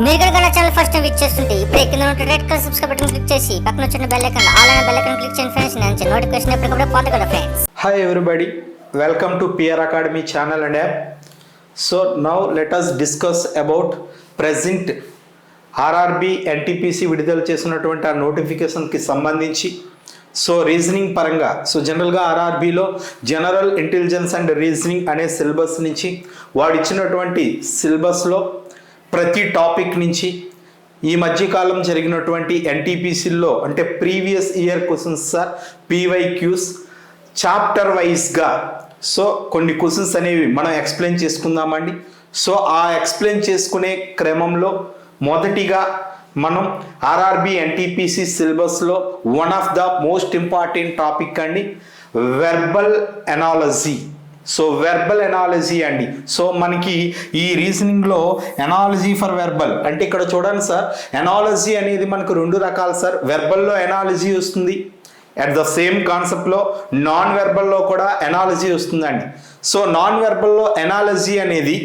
మీరు కనుక నా ఛానల్ ఫస్ట్ టైం విజిట్ చేస్తుంటే ఇప్పుడు కింద ఉన్న red colour subscribe button click చేసి పక్కన వచ్చిన బెల్ ఐకాన్ ఆల్ అనే బెల్ ఐకాన్ క్లిక్ చేయండి ఫ్రెండ్స్. నేను నోటిఫికేషన్ ఎప్పటికప్పుడు పొందగలరు friends. Hi everybody, welcome to PR Academy channel and app. So now let us discuss about present RRB NTPC విడుదల చేసినటువంటి ఆ నోటిఫికేషన్కి సంబంధించి రీజనింగ్ పరంగా జనరల్గా ఆర్ఆర్బీలో జనరల్ ఇంటెలిజెన్స్ అండ్ రీజనింగ్ అనే సిలబస్ నుంచి వాడిచ్చినటువంటి సిలబస్లో ప్రతి టాపిక్ నుంచి ఈ మధ్యకాలం జరిగినటువంటి ఎన్టీపీసీల్లో అంటే previous year questions sir PYQs chapter వైజ్గా కొన్ని క్వశ్చన్స్ అనేవి మనం ఎక్స్ప్లెయిన్ చేసుకుందామండి. ఆ ఎక్స్ప్లెయిన్ చేసుకునే క్రమంలో మొదటిగా మనం ఆర్ఆర్బి ఎన్టీపీసీ సిలబస్లో one of the most important topic అండి వెర్బల్ ఎనాలజీ. వెర్బల్ ఎనాలజీ అండి. మనకి ఈ రీజనింగ్లో ఎనాలజీ ఫర్ వెర్బల్ అంటే ఇక్కడ చూడండి సార్, ఎనాలజీ అనేది మనకు రెండు రకాలు సార్. వెర్బల్లో ఎనాలజీ వస్తుంది, అట్ ద సేమ్ కాన్సెప్ట్లో నాన్ వెర్బల్లో కూడా ఎనాలజీ వస్తుందండి. నాన్ వెర్బల్లో ఎనాలజీ అనేది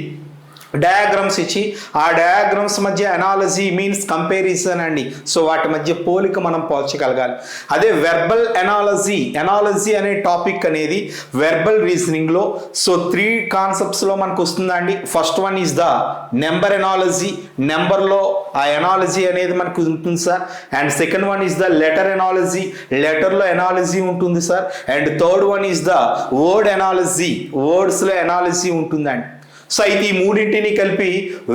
డయాగ్రామ్స్ ఇచ్చి ఆ డయాగ్రామ్స్ మధ్య ఎనాలజీ మీన్స్ కంపారిజన్ అండి. వాటి మధ్య పోలిక మనం పోల్చగలగాలి. అదే వెర్బల్ ఎనాలజీ అనే టాపిక్ అనేది వెర్బల్ రీజనింగ్లో 3 కాన్సెప్ట్స్లో మనకు వస్తుందండి. First one is the number analogy, నెంబర్లో ఆ ఎనాలజీ అనేది మనకు ఉంటుంది sir. And second one is the letter analogy, లెటర్లో ఎనాలజీ ఉంటుంది sir. And third one is the word analogy, వర్డ్స్లో ఎనాలజీ ఉంటుందండి. అయితే ఈ మూడింటిని కలిపి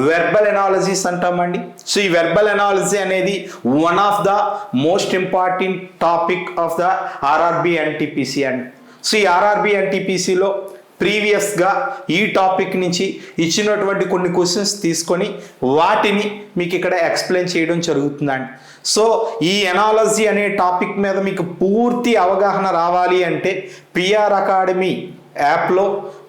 వెర్బల్ ఎనాలజీస్ అంటామండి. ఈ వెర్బల్ ఎనాలజీ అనేది one of the most important topic of the RRB NTPC అండి. ఈ ఆర్ఆర్బి ఎన్టీపీసీలో ప్రీవియస్గా ఈ టాపిక్ నుంచి ఇచ్చినటువంటి కొన్ని క్వశ్చన్స్ తీసుకొని వాటిని మీకు ఇక్కడ ఎక్స్ప్లెయిన్ చేయడం జరుగుతుందండి. ఈ ఎనాలజీ అనే టాపిక్ మీద మీకు పూర్తి అవగాహన రావాలి అంటే పిఆర్ అకాడమీ యాప్లో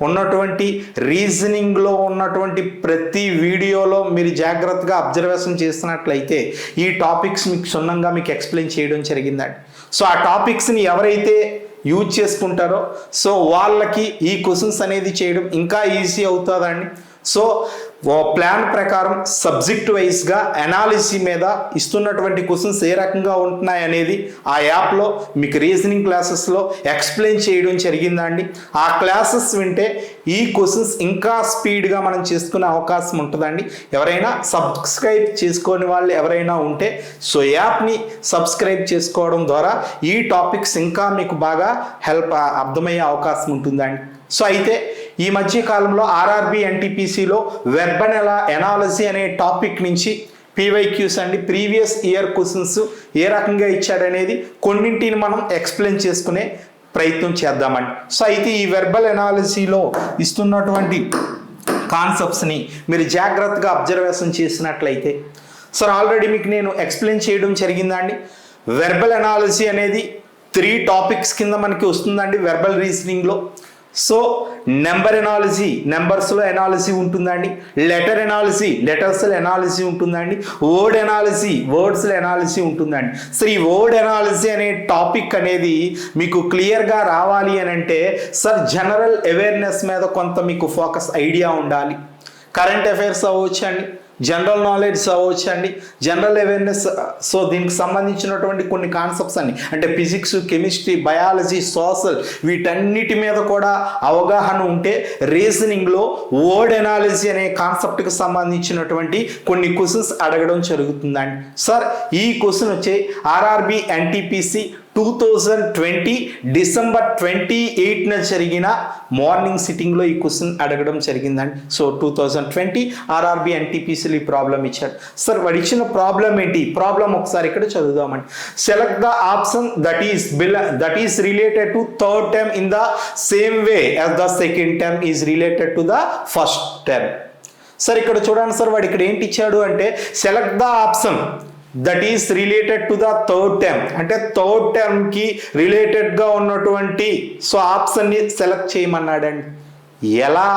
ఉన్నటువంటి రీజనింగ్లో ఉన్నటువంటి ప్రతి వీడియోలో మీరు జాగ్రత్తగా అబ్జర్వేషన్ చేస్తున్నట్లయితే ఈ టాపిక్స్ మీకు క్షుణ్ణంగా మీకు ఎక్స్ప్లెయిన్ చేయడం జరిగిందండి. ఆ టాపిక్స్ని ఎవరైతే యూజ్ చేసుకుంటారో వాళ్ళకి ఈ క్వశ్చన్స్ అనేది చేయడం ఇంకా ఈజీ అవుతుందండి. ప్లాన్ ప్రకారం సబ్జెక్ట్ వైజ్గా అనాలిసిస్ మీద ఇస్తున్నటువంటి క్వశ్చన్స్ ఏ రకంగా ఉంటున్నాయి అనేది ఆ యాప్లో మీకు రీజనింగ్ క్లాసెస్లో ఎక్స్ప్లెయిన్ చేయడం జరిగిందండి. ఆ క్లాసెస్ వింటే ఈ క్వశ్చన్స్ ఇంకా స్పీడ్గా మనం చేసుకునే అవకాశం ఉంటుందండి. ఎవరైనా సబ్స్క్రైబ్ చేసుకోని వాళ్ళు ఎవరైనా ఉంటే యాప్ని సబ్స్క్రైబ్ చేసుకోవడం ద్వారా ఈ టాపిక్స్ ఇంకా మీకు బాగా అర్థమయ్యే అవకాశం ఉంటుందండి. అయితే ఈ మధ్య కాలంలో ఆర్ఆర్బి ఎన్టీపీసీలో వెర్బల్ ఎనాలజీ అనే టాపిక్ నుంచి పీవైక్యూస్ అండి ప్రీవియస్ ఇయర్ క్వశ్చన్స్ ఏ రకంగా ఇచ్చాడనేది కొన్నింటిని మనం ఎక్స్ప్లెయిన్ చేసుకునే ప్రయత్నం చేద్దామండి. అయితే ఈ వెర్బల్ ఎనాలజీలో ఇస్తున్నటువంటి కాన్సెప్ట్స్ని మీరు జాగ్రత్తగా అబ్జర్వేషన్ చేసినట్లయితే ఆల్రెడీ మీకు నేను ఎక్స్ప్లెయిన్ చేయడం జరిగిందండి. వెర్బల్ ఎనాలజీ అనేది 3 టాపిక్స్ కింద మనకి వస్తుందండి వెర్బల్ రీజనింగ్లో. నెంబర్ ఎనాలజీ, నెంబర్స్లో ఎనాలజీ ఉంటుందండి. లెటర్ ఎనాలజీ, లెటర్స్లో ఎనాలజీ ఉంటుందండి. వర్డ్ ఎనాలజీ, వర్డ్స్లో ఎనాలజీ ఉంటుందండి. ఈ వర్డ్ ఎనాలజీ అనే టాపిక్ అనేది మీకు క్లియర్గా రావాలి అని అంటే జనరల్ అవేర్నెస్ మీద కొంత మీకు ఫోకస్ ఐడియా ఉండాలి. కరెంట్ అఫైర్స్ అవ్వచ్చండి, జనరల్ నాలెడ్జ్ అవ్వచ్చండి, జనరల్ అవేర్నెస్. దీనికి సంబంధించినటువంటి కొన్ని కాన్సెప్ట్స్ అన్ని అంటే ఫిజిక్స్, కెమిస్ట్రీ, బయాలజీ, సోషల్ వీటన్నిటి మీద కూడా అవగాహన ఉంటే రీజనింగ్లో వర్డ్ ఎనాలజీ అనే కాన్సెప్ట్కి సంబంధించినటువంటి కొన్ని క్వశ్చన్స్ అడగడం జరుగుతుందండి. ఈ క్వశ్చన్ వచ్చే ఆర్ఆర్బి ఎన్టీపీసీ 2020 డిసెంబర్ 28న జరిగిన మార్నింగ్ సిట్టింగ్లో ఈ క్వశ్చన్ అడగడం జరిగిందండి. 2020 ఆర్ఆర్బి ఎన్టీపీసీలో ఈ ప్రాబ్లం ఇచ్చాడు. వాడు ఇచ్చిన ప్రాబ్లం ఏంటి? ప్రాబ్లం ఒకసారి ఇక్కడ చదువుదామండి. Select the option that is related to third term in the same way as the second term is related to the first term. ఇక్కడ చూడండి వాడు ఇక్కడ ఏంటి ఇచ్చాడు అంటే select the option that is related to the third term అంటే third టర్మ్కి రిలేటెడ్గా ఉన్నటువంటి ఆప్షన్ని సెలెక్ట్ చేయమన్నాడండి. ఎలా?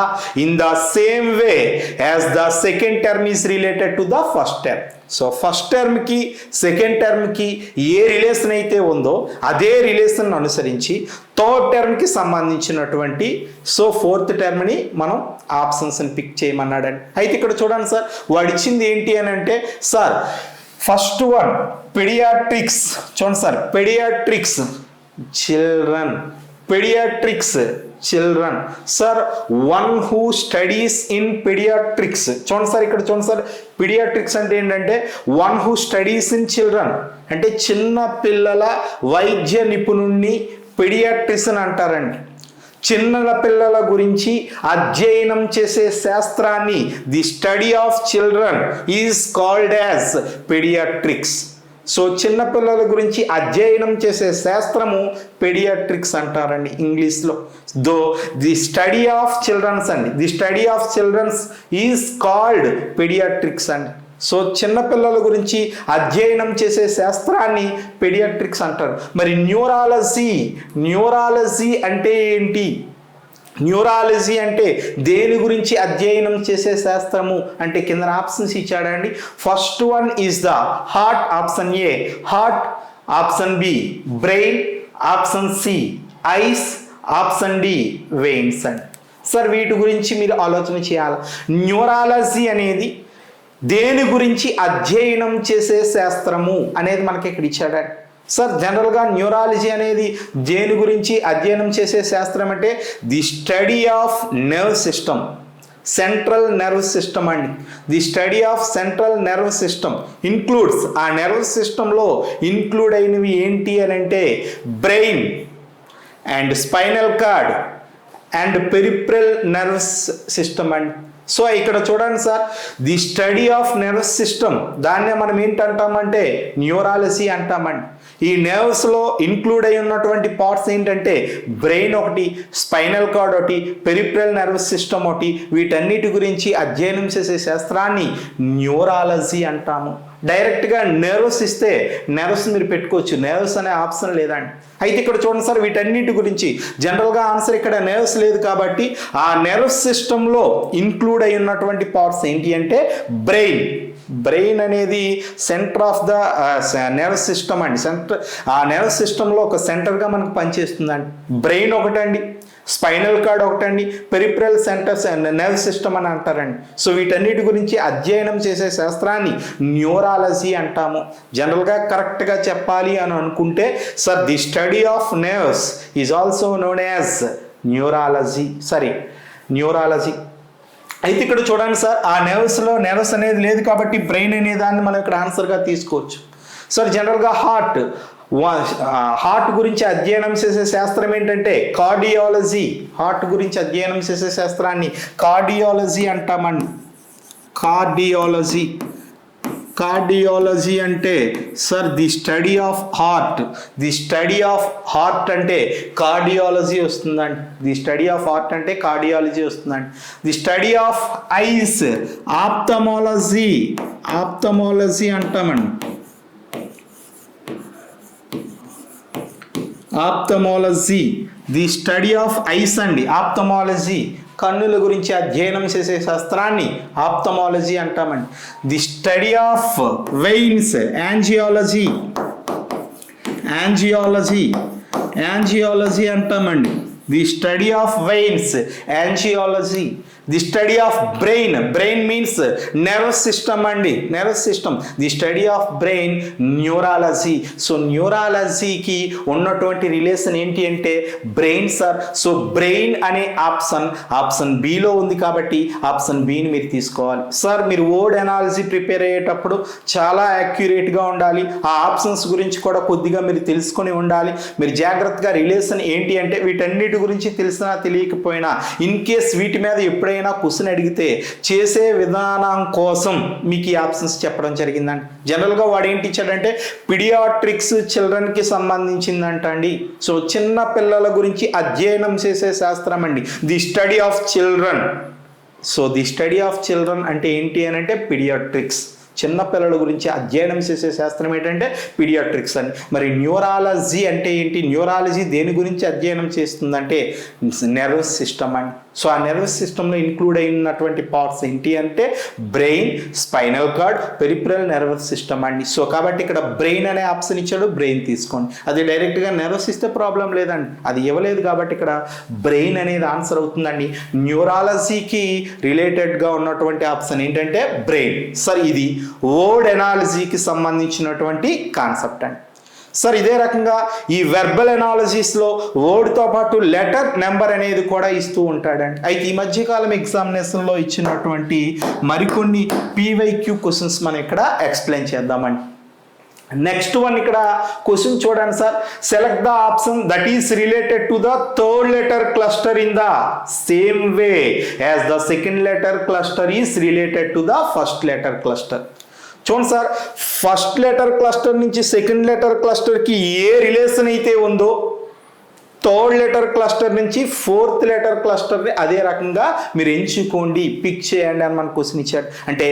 In the same way as the second term is related to the first term. So first టర్మ్కి second టర్మ్కి A relation అయితే ఉందో అదే రిలేషన్ అనుసరించి థర్డ్ టర్మ్కి సంబంధించినటువంటి సో ఫోర్త్ టర్మ్ని మనం ఆప్షన్స్ని పిక్ చేయమన్నాడండి. అయితే ఇక్కడ చూడండి సార్, వాడు ఇచ్చింది ఏంటి అని అంటే, సార్ ఫస్ట్ వన్ పెడియాట్రిక్స్. చూడండి sir, paediatrics children, paediatrics children. Sir one who studies in paediatrics. చూడండి సార్, ఇక్కడ చూడండి సార్, పెడియాట్రిక్స్ అంటే ఏంటంటే one who studies in children అంటే చిన్న పిల్లల వైద్య నిపుణుణ్ణి పెడియాట్రిక్స్ అని అంటారండి. చిన్న పిల్లల గురించి అధ్యయనం చేసే శాస్త్రాన్ని the study of children is called as paediatrics. So చిన్నపిల్లల గురించి అధ్యయనం చేసే శాస్త్రము పెడియాట్రిక్స్ అంటారండి ఇంగ్లీష్లో. Though the study of childrens అండి, the study of childrens is called paediatrics అండి. సో చిన్నపిల్లల గురించి అధ్యయనం చేసే శాస్త్రాన్ని పెడియాట్రిక్స్ అంటారు. మరి న్యూరాలజీ, న్యూరాలజీ అంటే ఏంటి? న్యూరాలజీ అంటే దేని గురించి అధ్యయనం చేసే శాస్త్రము అంటే కింద ఆప్షన్స్ ఇచ్చాడండి. First one is the heart, option A heart, option B brain, option C eyes, option D veins అండి. సార్ వీటి గురించి మీరు ఆలోచన చేయాలి. న్యూరాలజీ అనేది దేని గురించి అధ్యయనం చేసే శాస్త్రము అనేది మనకి ఇక్కడ ఇచ్చాడండి. సార్ జనరల్గా న్యూరాలజీ అనేది దేని గురించి అధ్యయనం చేసే శాస్త్రం అంటే the study of nerve system, central nerve system అండి. The study of central nerve system includes, ఆ నర్వ్ సిస్టంలో ఇన్క్లూడ్ అయినవి ఏంటి అని అంటే brain and spinal cord and peripheral nerves system అండి. సో ఇక్కడ చూడండి sir, the study of nerve system దాన్నే మనం ఏంటంటామంటే న్యూరాలజీ అంటామండి. ఈ నర్వ్స్లో ఇన్క్లూడ్ అయి ఉన్నటువంటి పార్ట్స్ ఏంటంటే బ్రెయిన్ ఒకటి, స్పైనల్ కార్డ్ ఒకటి, పెరిఫరల్ నర్వ్ సిస్టమ్ ఒకటి. వీటన్నిటి గురించి అధ్యయనం చేసే శాస్త్రాన్ని న్యూరాలజీ అంటాము. డైరెక్ట్గా నర్వ్స్ ఇస్తే నర్వ్స్ మీరు పెట్టుకోవచ్చు, నర్వ్స్ అనే ఆప్షన్ లేదండి. అయితే ఇక్కడ చూడండి సార్, వీటన్నిటి గురించి జనరల్గా ఆన్సర్ ఇక్కడ నర్వ్స్ లేదు కాబట్టి ఆ నర్వ్ సిస్టంలో ఇన్క్లూడ్ అయి ఉన్నటువంటి పార్ట్స్ ఏంటి అంటే బ్రెయిన్. బ్రెయిన్ అనేది centre of the nerve system అండి. ఆ నర్వ్ సిస్టంలో ఒక సెంటర్గా మనకు పనిచేస్తుందండి. బ్రెయిన్ ఒకటండి, స్పైనల్ కార్డ్ ఒకటండి, పెరిఫరల్ సెంటర్స్ నర్వ్ సిస్టమ్ అని అంటారండి. సో వీటన్నిటి గురించి అధ్యయనం చేసే శాస్త్రాన్ని న్యూరాలజీ అంటాము. జనరల్గా కరెక్ట్గా చెప్పాలి అని అనుకుంటే sir the study of nerves is also known as neurology. Neurology. అయితే ఇక్కడ చూడండి సార్, ఆ నర్వ్స్ అనేది లేదు కాబట్టి బ్రెయిన్ అనే దాన్ని మనం ఇక్కడ ఆన్సర్గా తీసుకోవచ్చు. సార్ జనరల్గా హార్ట్ గురించి అధ్యయనం చేసే శాస్త్రం ఏంటంటే కార్డియాలజీ. హార్ట్ గురించి అధ్యయనం చేసే శాస్త్రాన్ని కార్డియాలజీ అంటామండి. కార్డియాలజీ అంటే sir the study of heart. The study of heart అంటే కార్డియాలజీ వస్తుందండి. ది స్టడీ ఆఫ్ హార్ట్ అంటే కార్డియాలజీ వస్తుందండి. The study of eyes ophthalmology అంటామండి. Ophthalmology, the study of eyes అండి. ఆప్థమాలజీ కన్నుల గురించి అధ్యయనం చేసే శాస్త్రాన్ని ఆప్థమాలజీ అంటామండి. The study of veins angiology అంటామండి. The study of veins angiology. The study of brain means nerve system అండి, nerve system. The study of brain neurology. So న్యూరాలజీకి ఉన్నటువంటి రిలేషన్ ఏంటి అంటే బ్రెయిన్ సార్. సో బ్రెయిన్ అనే option below ఉంది కాబట్టి option బిని మీరు తీసుకోవాలి. సార్ మీరు వర్డ్ అనాలజీ ప్రిపేర్ అయ్యేటప్పుడు చాలా యాక్యురేట్గా ఉండాలి. ఆ ఆప్షన్స్ గురించి కూడా కొద్దిగా మీరు తెలుసుకొని ఉండాలి. మీరు జాగ్రత్తగా రిలేషన్ ఏంటి అంటే వీటన్నిటి గురించి తెలిసినా తెలియకపోయినా ఇన్ కేస్ వీటి మీద ఎప్పుడైనా క్వశ్చన్ అడిగితే చేసే విధానం కోసం మీకు ఈ ఆప్షన్స్ చెప్పడం జరిగిందండి. జనరల్గా వాడు ఏంటి ఇచ్చాడంటే పిడియాట్రిక్స్ చిల్డ్రన్కి సంబంధించిందంట అండి. సో చిన్న పిల్లల గురించి అధ్యయనం చేసే శాస్త్రం అండి, the study of children. So the study of children అంటే ఏంటి అని అంటే పిడియాట్రిక్స్. చిన్నపిల్లల గురించి అధ్యయనం చేసే శాస్త్రం ఏంటంటే పీడియాట్రిక్స్ అని. మరి న్యూరాలజీ అంటే ఏంటి? న్యూరాలజీ దేని గురించి అధ్యయనం చేస్తుందంటే నర్వస్ సిస్టమ్ అని. సో ఆ నర్వస్ సిస్టంలో ఇంక్లూడ్ అయినటువంటి పార్ట్స్ ఏంటి అంటే brain, spinal cord, peripheral nervous system అండి. సో కాబట్టి ఇక్కడ బ్రెయిన్ అనే ఆప్షన్ ఇచ్చాడు, బ్రెయిన్ తీసుకోండి. అది డైరెక్ట్గా నర్వస్ ఇస్తే ప్రాబ్లం లేదండి, అది ఇవ్వలేదు కాబట్టి ఇక్కడ బ్రెయిన్ అనేది ఆన్సర్ అవుతుందండి. న్యూరాలజీకి రిలేటెడ్గా ఉన్నటువంటి ఆప్షన్ ఏంటంటే బ్రెయిన్. సార్ ఇది వర్డ్ ఎనాలజీకి సంబంధించినటువంటి కాన్సెప్ట్ అండి. సార్ ఇదే రకంగా ఈ వెర్బల్ ఎనాలజీస్లో వర్డ్తో పాటు లెటర్ నెంబర్ అనేది కూడా ఇస్తూ ఉంటాడండి. అయితే ఈ మధ్యకాలం ఎగ్జామినేషన్లో ఇచ్చినటువంటి మరికొన్ని PYQ క్వశ్చన్స్ మనం ఇక్కడ ఎక్స్ప్లెయిన్ చేద్దామండి. నెక్స్ట్ వన్ ఇక్కడ క్వశ్చన్ చూడండి sir. Select the option that is related to the third letter cluster in the same way as the second letter cluster is related to the first letter cluster. చూడండి sir, first letter cluster నుంచి second letter క్లస్టర్కి ఏ relation అయితే ఉందో third letter cluster నుంచి fourth letter క్లస్టర్ని అదే రకంగా మీరు ఎంచుకోండి, pick చేయండి అని మన క్వశ్చన్ ఇచ్చాడు. అంటే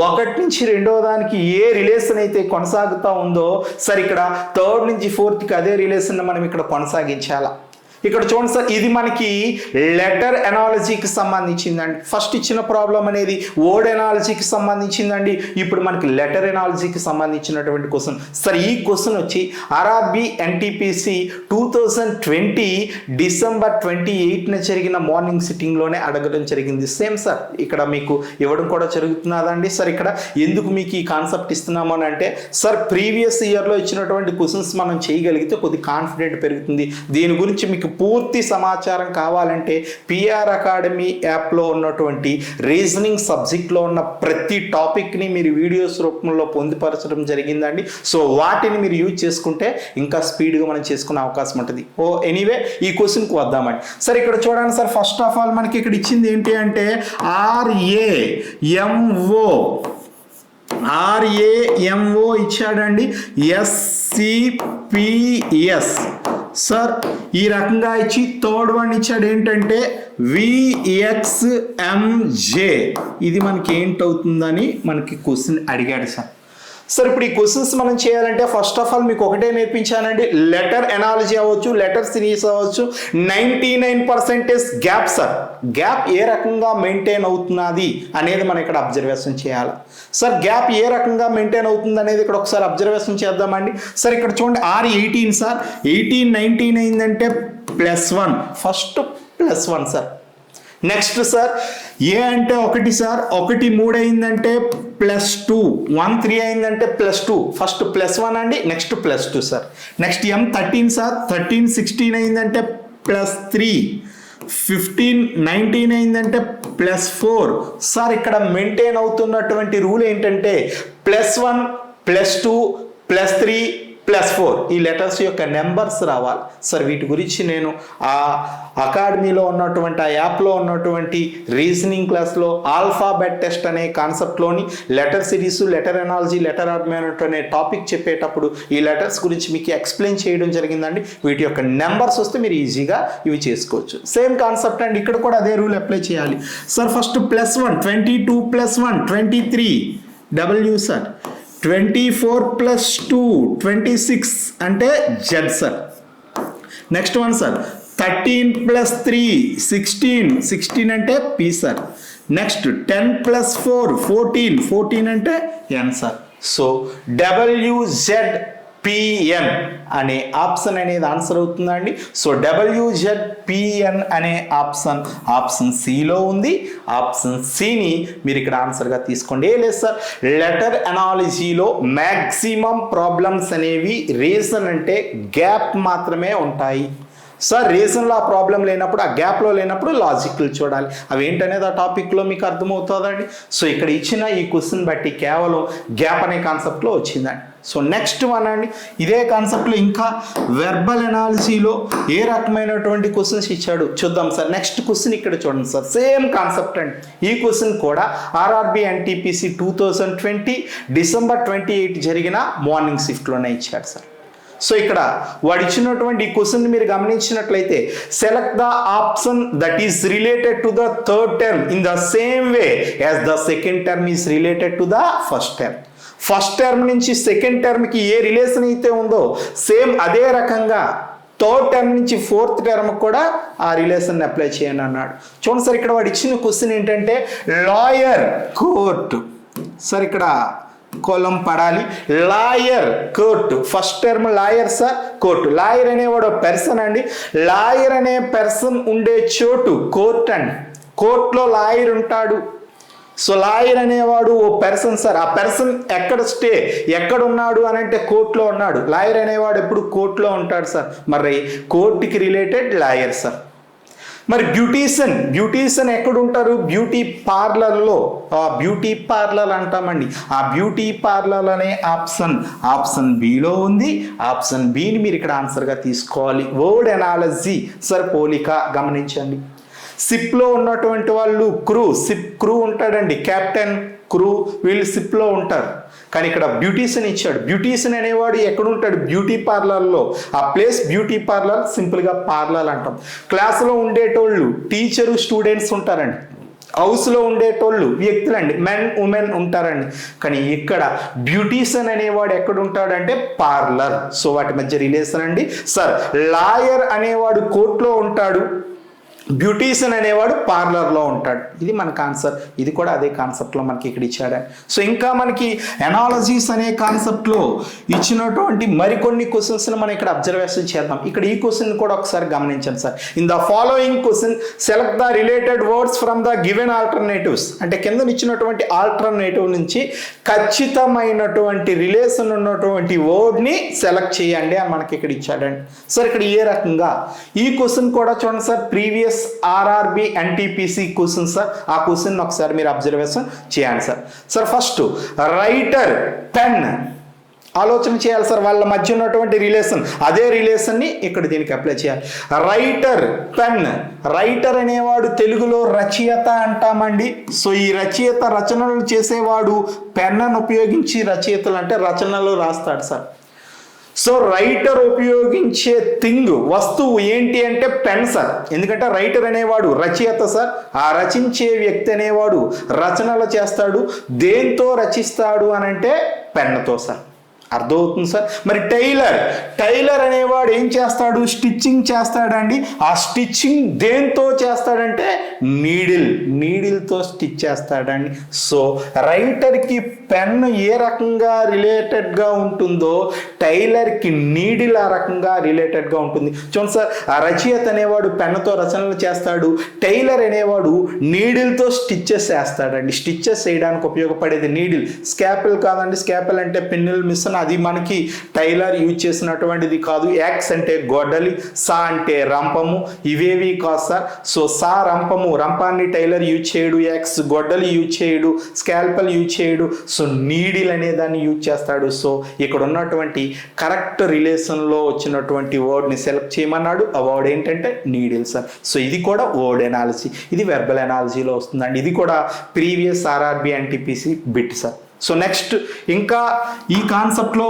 ఒకటి నుంచి రెండో దానికి ఏ రిలేషన్ అయితే కొనసాగుతూ ఉందో సార్ ఇక్కడ థర్డ్ నుంచి ఫోర్త్కి అదే రిలేషన్ మనం ఇక్కడ కొనసాగించాలా. ఇక్కడ చూడండి సార్, ఇది మనకి లెటర్ ఎనాలజీకి సంబంధించిందండి. ఫస్ట్ ఇచ్చిన ప్రాబ్లం అనేది వర్డ్ ఎనాలజీకి సంబంధించిందండి. ఇప్పుడు మనకి లెటర్ ఎనాలజీకి సంబంధించినటువంటి క్వశ్చన్. సార్ ఈ క్వశ్చన్ వచ్చి RRB NTPC 2020 డిసెంబర్ 28న జరిగిన మార్నింగ్ సిట్టింగ్లోనే అడగడం జరిగింది. సేమ్ సార్ ఇక్కడ మీకు ఇవ్వడం కూడా జరుగుతున్నదండి. సార్ ఇక్కడ ఎందుకు మీకు ఈ కాన్సెప్ట్ ఇస్తున్నాము అని అంటే సార్ ప్రీవియస్ ఇయర్లో ఇచ్చినటువంటి క్వశ్చన్స్ మనం చేయగలిగితే కొద్ది కాన్ఫిడెంట్ పెరుగుతుంది. దీని గురించి మీకు పూర్తి సమాచారం కావాలంటే PR అకాడమీ యాప్లో ఉన్నటువంటి రీజనింగ్ సబ్జెక్ట్లో ఉన్న ప్రతి టాపిక్ని మీరు వీడియోస్ రూపంలో పొందుపరచడం జరిగిందండి. సో వాటిని మీరు యూజ్ చేసుకుంటే ఇంకా స్పీడ్గా మనం చేసుకునే అవకాశం ఉంటుంది. ఎనీవే ఈ క్వశ్చన్కి వద్దామండి. సార్ ఇక్కడ చూడండి సార్, ఫస్ట్ ఆఫ్ ఆల్ మనకి ఇక్కడ ఇచ్చింది ఏంటి అంటే RAMO ఇచ్చాడండి, SCPS. సార్ ఈ రకంగా ఇచ్చి థర్డ్ వన్ ఇచ్చాడు ఏంటంటే VXMJ. ఇది మనకి ఏంటవుతుందని మనకి క్వశ్చన్ అడిగాడు సార్. సార్ ఇప్పుడు ఈ క్వశ్చన్స్ మనం చేయాలంటే ఫస్ట్ ఆఫ్ ఆల్ మీకు ఒకటే నేర్పించానండి, లెటర్ ఎనాలజీ అవ్వచ్చు, లెటర్ సిరీస్ అవ్వచ్చు, 99% గ్యాప్. సార్ గ్యాప్ ఏ రకంగా మెయింటైన్ అవుతున్నది అనేది మనం ఇక్కడ అబ్జర్వేషన్ చేయాలి. సార్ గ్యాప్ ఏ రకంగా మెయింటైన్ అవుతుంది అనేది ఇక్కడ ఒకసారి అబ్జర్వేషన్ చేద్దామండి. సార్ ఇక్కడ చూడండి R18 సార్ 18 19 అయిందంటే +1, ఫస్ట్ +1 సార్. నెక్స్ట్ సార్ ఏ అంటే 1 సార్ 1 3 అయిందంటే +2, 1 3 అయిందంటే +2, ఫస్ట్ +1 అండి, next +2 sir. Next M13 sir 13 16 అయిందంటే +3, 15 19 అయిందంటే +4. సార్ ఇక్కడ మెయింటైన్ అవుతున్నటువంటి రూల్ ఏంటంటే +1 +2 +3 +4 ఈ లెటర్స్ యొక్క నెంబర్స్ రావాలి. సార్ వీటి గురించి నేను ఆ అకాడమీలో ఉన్నటువంటి ఆ యాప్లో ఉన్నటువంటి రీజనింగ్ క్లాస్లో ఆల్ఫాబెట్ టెస్ట్ అనే కాన్సెప్ట్లోని letter series, letter analogy, letter argument అనే టాపిక్ చెప్పేటప్పుడు ఈ లెటర్స్ గురించి మీకు ఎక్స్ప్లెయిన్ చేయడం జరిగిందండి. వీటి యొక్క నెంబర్స్ వస్తే మీరు ఈజీగా ఇవి చేసుకోవచ్చు. సేమ్ కాన్సెప్ట్ అండి, ఇక్కడ కూడా అదే రూల్ అప్లై చేయాలి. సార్ ఫస్ట్ +1 22 +1 23 W సార్, 24 + 2 26 అంటే Z sir. Next one sir 13 + 3 16 అంటే P సార్. నెక్స్ట్ 10 + 4 14 అంటే N సార్. సో WZPN అనే ఆప్షన్ అనేది ఆన్సర్ అవుతుందండి. సో WZPN అనే ఆప్షన్ సిలో ఉంది. ఆప్షన్ సిని మీరు ఇక్కడ ఆన్సర్గా తీసుకోండి. ఏ లేదు సార్, లెటర్ ఎనాలజీలో మ్యాక్సిమం ప్రాబ్లమ్స్ అనేవి రీజన్ అంటే గ్యాప్ మాత్రమే ఉంటాయి. సార్ రీజన్లో ఆ ప్రాబ్లం లేనప్పుడు, ఆ గ్యాప్లో లేనప్పుడు లాజిక్లు చూడాలి. అవి ఏంటనేది ఆ టాపిక్లో మీకు అర్థమవుతుందండి. సో ఇక్కడ ఇచ్చిన ఈ క్వశ్చన్ బట్టి కేవలం గ్యాప్ అనే కాన్సెప్ట్లో వచ్చిందండి. సో నెక్స్ట్ వన్ అండి, ఇదే కాన్సెప్ట్లో ఇంకా వెర్బల్ ఎనాలజీలో ఏ రకమైనటువంటి క్వశ్చన్స్ ఇచ్చాడు చూద్దాం సార్. నెక్స్ట్ క్వశ్చన్ ఇక్కడ చూడండి సార్, సేమ్ కాన్సెప్ట్ అండి. ఈ క్వశ్చన్ కూడా RRB NTPC 2020 డిసెంబర్ 28 జరిగిన మార్నింగ్ షిఫ్ట్లోనే ఇచ్చాడు సార్. సో ఇక్కడ వాడు ఇచ్చినటువంటి ఈ క్వశ్చన్ మీరు గమనించినట్లయితే select the option that is related to the third term in the same way as the second term is related to the first term. First term నుంచి second టర్మ్కి ఏ relation అయితే ఉందో same అదే రకంగా థర్డ్ టర్మ్ నుంచి fourth term కూడా ఆ relation apply చేయండి అన్నాడు. చూడండి సార్, ఇక్కడ వాడు ఇచ్చిన క్వశ్చన్ ఏంటంటే లాయర్ కోర్టు. సార్ ఇక్కడ కోలం పడాలి. Lawyer court, first term lawyer sir, court. Lawyer అనేవాడు పర్సన్ అండి. లాయర్ అనే పర్సన్ ఉండే చోటు కోర్టు అండి. కోర్టులో లాయర్ ఉంటాడు. సో లాయర్ అనేవాడు ఓ పర్సన్ సార్. ఆ పర్సన్ ఎక్కడ ఉన్నాడు అని అంటే కోర్టులో ఉన్నాడు. లాయర్ అనేవాడు ఎప్పుడు కోర్టులో ఉంటాడు సార్. మరి కోర్టుకి రిలేటెడ్ లాయర్ సార్. మరి బ్యూటీషియన్ ఎక్కడ ఉంటారు? బ్యూటీ పార్లర్లో. బ్యూటీ పార్లర్ అంటామండి. ఆ బ్యూటీ పార్లర్ అనే ఆప్షన్ బిలో ఉంది. ఆప్షన్ బిని మీరు ఇక్కడ ఆన్సర్గా తీసుకోవాలి. వర్డ్ ఎనాలజీ సార్, పోలిక. గమనించండి, షిప్లో ఉన్నటువంటి వాళ్ళు షిప్ క్రూ ఉంటాడండి. కెప్టెన్, క్రూ, వీళ్ళు షిప్లో ఉంటారు. కానీ ఇక్కడ బ్యూటీషియన్ ఇచ్చాడు. బ్యూటీషియన్ అనేవాడు ఎక్కడ ఉంటాడు? బ్యూటీ పార్లర్లో. ఆ ప్లేస్ బ్యూటీ పార్లర్, సింపుల్గా పార్లర్ అంటాం. క్లాస్లో ఉండేటోళ్ళు టీచరు, స్టూడెంట్స్ ఉంటారండి. హౌస్లో ఉండేటోళ్ళు వ్యక్తులండి, మెన్, ఉమెన్ ఉంటారండి. కానీ ఇక్కడ బ్యూటీషియన్ అనేవాడు ఎక్కడ ఉంటాడంటే పార్లర్. సో వాటి మధ్య రిలేషన్ అండి సార్. లాయర్ అనేవాడు కోర్టులో ఉంటాడు. బ్యూటీషియన్ అనేవాడు పార్లర్లో ఉంటాడు. ఇది మనకు ఆన్సర్. ఇది కూడా అదే కాన్సెప్ట్లో మనకి ఇక్కడ ఇచ్చాడు. సో ఇంకా మనకి ఎనాలజీస్ అనే కాన్సెప్ట్లో ఇచ్చినటువంటి మరికొన్ని క్వశ్చన్స్ని మనం ఇక్కడ అబ్జర్వేషన్ చేద్దాం. ఇక్కడ ఈ క్వశ్చన్ కూడా ఒకసారి గమనించండి sir. In the following question select the related words from the given alternatives. అంటే కింద ఇచ్చినటువంటి ఆల్టర్నేటివ్ నుంచి ఖచ్చితమైనటువంటి రిలేషన్ ఉన్నటువంటి వర్డ్ని సెలెక్ట్ చేయండి అని మనకి ఇక్కడ ఇచ్చాడండి సార్. ఇక్కడ ఏ రకంగా ఈ క్వశ్చన్ కూడా చూడండి sir, previous RRB NTPC question sir. ఆ క్వశ్చన్ ఒకసారి మీరు అబ్జర్వేషన్ చేయండి sir. Sir first writer, pen. ఆలోచన చేయాలి సార్, వాళ్ళ మధ్య ఉన్నటువంటి రిలేషన్. అదే రిలేషన్ని ఇక్కడ దీనికి అప్లై చేయాలి. Writer, pen. రైటర్ అనేవాడు తెలుగులో రచయిత అంటామండి. సో ఈ రచయిత రచనలు చేసేవాడు పెన్ను ఉపయోగించి రచయితలు అంటే రచనలు రాస్తాడు సార్. సో రైటర్ ఉపయోగించే వస్తువు ఏంటి అంటే పెన్ సార్. ఎందుకంటే రైటర్ అనేవాడు రచయిత సార్. ఆ రచించే వ్యక్తి అనేవాడు రచనలు చేస్తాడు. దేంతో రచిస్తాడు అని అంటే పెన్నుతో సార్. అర్థమవుతుంది సార్. మరి టైలర్ అనేవాడు ఏం చేస్తాడు? స్టిచ్చింగ్ చేస్తాడండి. ఆ స్టిచ్చింగ్ దేంతో చేస్తాడంటే నీడిల్తో స్టిచ్ చేస్తాడండి. సో రైటర్కి పెన్ ఏ రకంగా రిలేటెడ్గా ఉంటుందో టైలర్కి నీడిల్ ఆ రకంగా రిలేటెడ్గా ఉంటుంది. చూడండి సార్, ఆ రచయిత అనేవాడు పెన్నుతో రచనలు చేస్తాడు. టైలర్ అనేవాడు నీడిల్తో స్టిచ్చెస్ చేస్తాడండి. స్టిచ్చెస్ చేయడానికి ఉపయోగపడేది నీడిల్, స్కాపెల్ కాదండి. స్కాపెల్ అంటే పెన్నులు మిషన్, అది మనకి టైలర్ యూజ్ చేసినటువంటిది కాదు. యాక్స్ అంటే గొడ్డలి, సా అంటే రంపము, ఇవేవి కాదు సార్. సో సా రంపాన్ని టైలర్ యూజ్ చేయడు, యాక్స్ గొడ్డలి యూజ్ చేయడు, స్కాల్పల్ యూజ్ చేయడు. సో నీడిల్ అనే దాన్ని యూజ్ చేస్తాడు. సో ఇక్కడ ఉన్నటువంటి కరెక్ట్ రిలేషన్లో వచ్చినటువంటి వర్డ్ని సెలెక్ట్ చేయమన్నాడు. ఆ వర్డ్ ఏంటంటే నీడిల్ సార్. సో ఇది కూడా వర్డ్ ఎనాలజీ, ఇది వెర్బల్ ఎనాలజీలో వస్తుందండి. ఇది కూడా previous RRB NTPC bit sir. So next ఇంకా ఈ కాన్సెప్ట్లో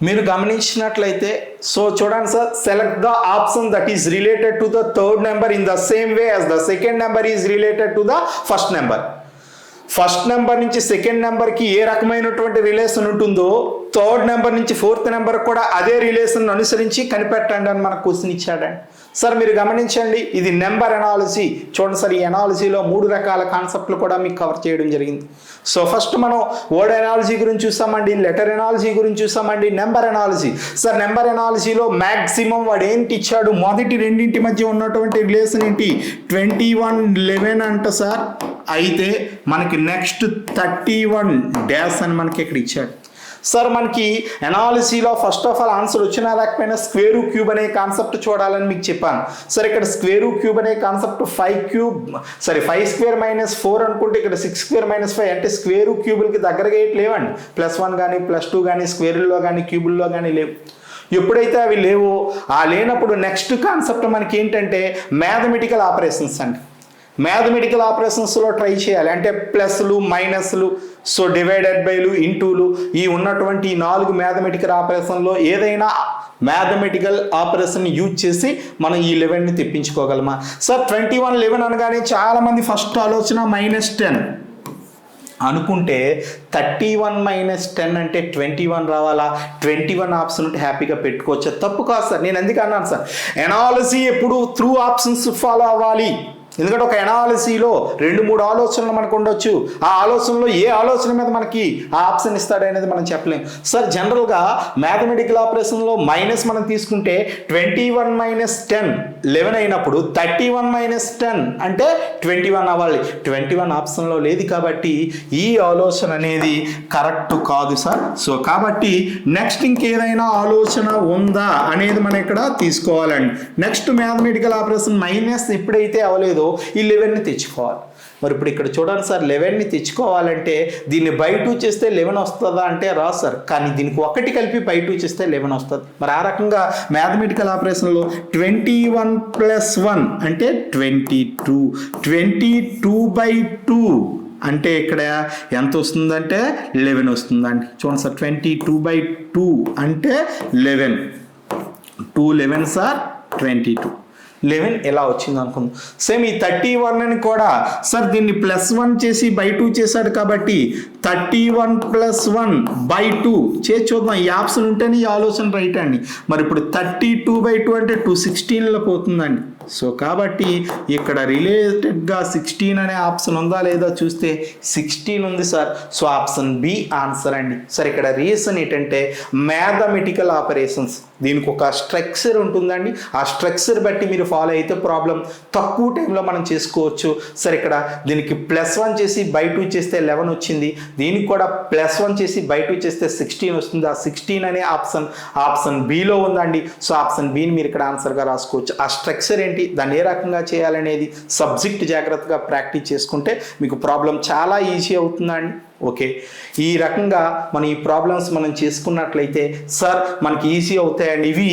మీరు గమనించినట్లయితే సో చూడండి sir, select the option that is related to the third number in the same way as the second number is related to the first number. First number నుంచి second నెంబర్కి ఏ రకమైనటువంటి relation ఉంటుందో థర్డ్ నెంబర్ నుంచి fourth number కూడా అదే relation అనుసరించి కనిపెట్టండి అని మనకు క్వశ్చన్ ఇచ్చాడండి సార్. మీరు గమనించండి, ఇది నెంబర్ ఎనాలజీ. చూడండి సార్, ఈ ఎనాలజీలో 3 రకాల కాన్సెప్ట్లు కూడా మీకు కవర్ చేయడం జరిగింది. సో ఫస్ట్ మనం వర్డ్ ఎనాలజీ గురించి చూసామండి, లెటర్ ఎనాలజీ గురించి చూసామండి, నెంబర్ ఎనాలజీ. సార్ నెంబర్ ఎనాలజీలో మ్యాక్సిమం వాడు ఏంటి ఇచ్చాడు? మొదటి రెండింటి మధ్య ఉన్నటువంటి రిలేషన్ ఏంటి? 2111 అంట సార్. అయితే మనకి నెక్స్ట్ 31 డాష్ అని మనకి ఇక్కడ ఇచ్చాడు సార్. మనకి ఎనాలిసిలో ఫస్ట్ ఆఫ్ ఆల్ ఆన్సర్ వచ్చినా రాకపోయినా స్క్వేర్ క్యూబ్ అనే కాన్సెప్ట్ చూడాలని మీకు చెప్పాను సార్. ఇక్కడ స్క్వేర్ క్యూబ్ అనే కాన్సెప్ట్ 5 స్క్వేర్ మైనస్ 4 అనుకుంటే ఇక్కడ 6 స్క్వేర్ మైనస్ 5 అంటే స్క్వేర్ క్యూబులకి దగ్గరగా ఏటి లేవండి. +1 కానీ +2 కానీ స్క్వేర్లో కానీ క్యూబుల్లో కానీ లేవు. ఎప్పుడైతే అవి లేవో ఆ లేనప్పుడు నెక్స్ట్ కాన్సెప్ట్ మనకి ఏంటంటే మ్యాథమెటికల్ ఆపరేషన్స్ అండి. మ్యాథమెటికల్ ఆపరేషన్స్లో ట్రై చేయాలి. అంటే ప్లస్లు, మైనస్లు, సో డివైడెడ్ బైలు, ఇంటూలు, ఈ ఉన్నటువంటి 4 మ్యాథమెటికల్ ఆపరేషన్లో ఏదైనా మ్యాథమెటికల్ ఆపరేషన్ యూజ్ చేసి మనం ఈ 11ని తెప్పించుకోగలమా సార్? 2111 అనగానే చాలామంది ఫస్ట్ ఆలోచన -10. అనుకుంటే 31 - 10 అంటే 21 రావాలా? 21 ఆప్షన్ ఉంటే హ్యాపీగా పెట్టుకోవచ్చు. తప్పు కాదు సార్, నేను ఎందుకు అన్నాను సార్, ఎనాలజీ ఎప్పుడు త్రూ ఆప్షన్స్ ఫాలో అవ్వాలి. ఎందుకంటే ఒక ఎనాలజీలో 2-3 ఆలోచనలు మనకు ఉండొచ్చు. ఆ ఆలోచనలో ఏ ఆలోచన మీద మనకి ఆ ఆప్షన్ ఇస్తాడనేది మనం చెప్పలేం సార్. జనరల్గా మ్యాథమెటికల్ ఆపరేషన్లో మైనస్ మనం తీసుకుంటే 21 - 10 11 అయినప్పుడు 31 - 10 అంటే 21 అవ్వాలి. 21 ఆప్షన్లో లేదు కాబట్టి ఈ ఆలోచన అనేది కరెక్ట్ కాదు సార్. సో కాబట్టి నెక్స్ట్ ఇంకేదైనా ఆలోచన ఉందా అనేది మనం ఇక్కడ తీసుకోవాలండి. నెక్స్ట్ మ్యాథమెటికల్ ఆపరేషన్ మైనస్ ఎప్పుడైతే అవ్వలేదో ఈ 11ని తెచ్చుకోవాలి. మరి ఇప్పుడు ఇక్కడ చూడండి సార్, 11ని తెచ్చుకోవాలంటే దీన్ని బై 2 చేస్తే 11 వస్తుందా అంటే రాదు సార్. కానీ దీనికి 1 కలిపి బై 2 చేస్తే 11 వస్తుంది. మరి ఆ రకంగా మ్యాథమెటికల్ ఆపరేషన్లో 21 + 1 అంటే 22, 22/2 అంటే ఇక్కడ ఎంత వస్తుందంటే 11 వస్తుందండి. చూడండి సార్, 22/2 అంటే 11, 2 11 సార్ 22, 11 ఎలా వచ్చింది అనుకుందాం. సేమ్ ఈ 31ని కూడా సార్ దీన్ని +1 చేసి బై 2 చేశాడు కాబట్టి 31 + 1/2 చేసి చూద్దాం. ఈ ఆప్షన్ ఉంటేనే ఈ ఆలోచన రైట్ అండి. మరి ఇప్పుడు 32/2 అంటే 216లో పోతుందండి. సో కాబట్టి ఇక్కడ రిలేటెడ్గా 16 అనే ఆప్షన్ ఉందా లేదా చూస్తే 16 ఉంది sir. So option B answer అండి. సార్ ఇక్కడ రీజన్ ఏంటంటే మ్యాథమెటికల్ ఆపరేషన్స్ దీనికి ఒక స్ట్రక్చర్ ఉంటుందండి. ఆ స్ట్రక్చర్ బట్టి మీరు ఫాలో అయితే ప్రాబ్లం తక్కువ టైంలో మనం చేసుకోవచ్చు. సరే ఇక్కడ దీనికి +1 చేసి బై 2 చేస్తే 11 వచ్చింది. దీనికి కూడా +1 చేసి బై 2 చేస్తే 16 వస్తుంది. ఆ 16 అనే ఆప్షన్ బిలో ఉందండి. సో ఆప్షన్ బిని మీరు ఇక్కడ ఆన్సర్గా రాసుకోవచ్చు. ఆ స్ట్రక్చర్ ఏంటి, దాన్ని ఏ రకంగా చేయాలనేది సబ్జెక్ట్ జాగ్రత్తగా ప్రాక్టీస్ చేసుకుంటే మీకు ప్రాబ్లం చాలా ఈజీ అవుతుందండి. ఓకే, ఈ రకంగా మనం ఈ ప్రాబ్లమ్స్ మనం చేసుకున్నట్లయితే సార్ మనకి ఈజీ అవుతాయండి. ఇవి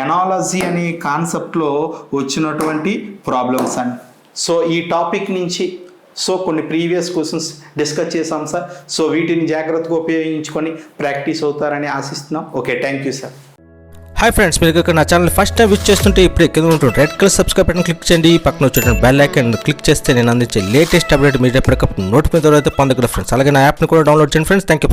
ఎనాలజీ అనే కాన్సెప్ట్లో వచ్చినటువంటి ప్రాబ్లమ్స్ అండి. సో ఈ టాపిక్ నుంచి కొన్ని ప్రీవియస్ క్వశ్చన్స్ డిస్కస్ చేసాం సార్. సో వీటిని జాగ్రత్తగా ఉపయోగించుకొని ప్రాక్టీస్ అవుతారని ఆశిస్తున్నాం. Okay, thank you sir. Hi friends, మీరు ఇక్కడ నా ఛానల్ ఫస్ట్ టైం విజిట్ చేస్తుంటే ఇప్పుడే కింద ఉంటుంది red colour subscribe button click చేయండి. పక్కన వచ్చేటువంటి బెల్ ఐకాన్ క్లిక్ చేస్తే నేను అందించే లేటెస్ట్ అప్డేట్ మీరు ఎప్పటికప్పుడు నోటిఫికేషన్ ద్వారా అయితే పొందగలరు ఫ్రెండ్స్. అలాగే నా యాప్ని కూడా డౌన్లోడ్ చేయండి ఫ్రెండ్స్. Thank you.